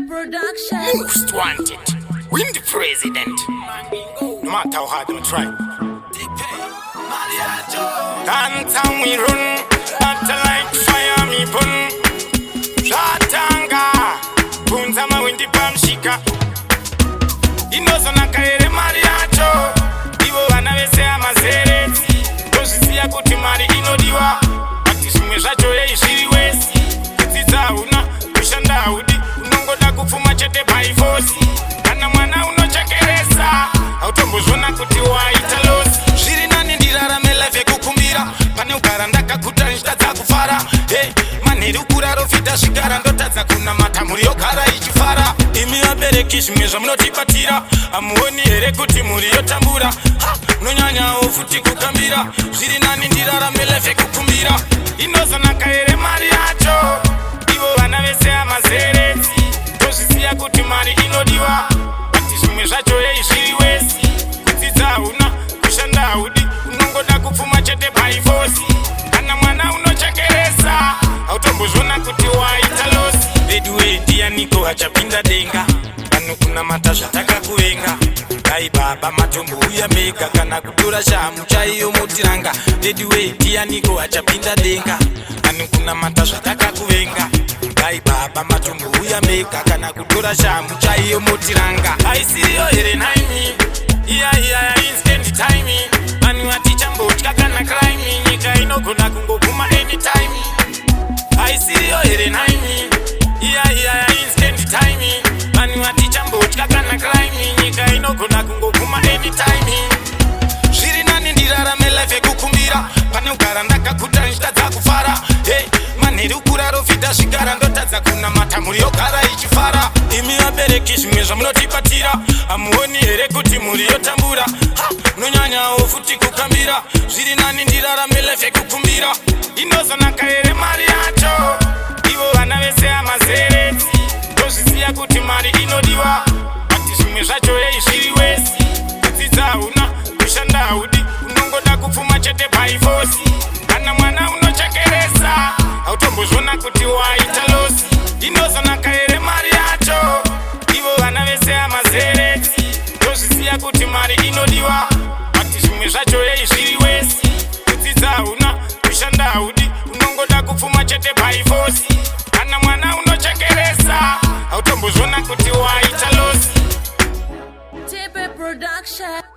Production. Most wanted. Win the president. No matter how hard them try. Downtown we run. Not like fire me pun. Shatanga. Punzama windi pamshika. Inozo nakaere mariacho. Ivo vanavesea mazereti. Tozisiya kuti mari inodiwa. Ati zvimwe zvacho yeizviri wesi. Kudzidza una kushanda udi. Unongoda kupfuma chete by force. Kana mwana unochekeresa autombozvona kuti waita losi. Zviri nani ndirarame life yekukumbira. Pane ugara ndakaguta nchitadza kufara. Hey, manheru kuraro fita zvigara ndotadza kunamata muri yogara ichifara. Imi vabereki zvimwe zvamunotibatira. Hamuoni here kuti muri yotambura. Munonyanyawo futi kukambira. Zviri nani ndirarame life yekukumbira. Inozonaka here mari yacho. Ivo vana vese amazereti. Tozisiya kuti mari inodiwa. Ati zvimwe zvacho yeizviri wesi. Kudzidza una kushanda haudi. Unongoda kupfuma chete by force. Kana mwana unochekeresa autombozvona kuti waita losi. Bedwe ndianiko achapinda denga. Pano kunamata zvatakakuvenga. Dai baba matombo uya mega. Kana kutora shamu chaiyo motiranga. Bedwe ndianiko achapinda denga. Pano kunamata zvatakakuvenga. Dai baba matombo uya mega. Kana kutora shamu chaiyo motiranga. Aisiriyo here naimi. Iya instant timing. Manu aticha mbotya kana crime. Nyika inogona kungoguma anytime. Aisiriyo here naimi. Iya instant timing. Manu aticha mbotya kana crime. Nyika inogona kungoguma anytime. Zviri nani ndirarame life yekukumbira. Pane ugara ndakaguta nchitadza kufara. Hey, manheru kuraro fita zvigara ndotadza kunamata muri yogara ichifara. Imi vabereki zvimwe zvamunotibatira. Hamuoni here kuti muri yotambura. Munonyanyawo futi kukambira. Zviri nani ndirarame life yekukumbira. Inozonaka here mari yacho. Ivo vana vese amazereti. Tozisiya kuti mari inodiwa. Ati zvimwe zvacho yeizviri wesi. Kudzidza una kushanda haudi. Unongoda kupfuma chete by force. Kana mwana unochekeresa autombozvona kuti waita losi. Inozonaka here mari yacho. Ivo vana vese amazereti. Tozisiya kuti mari inodiwa. Ati zvimwe zvacho yeizviri wesi. Kudzidza una kushanda haudi. Unongoda kupfuma chete by force. Kana mwana unochekeresa autombozvona kuti waita losi. TP Production.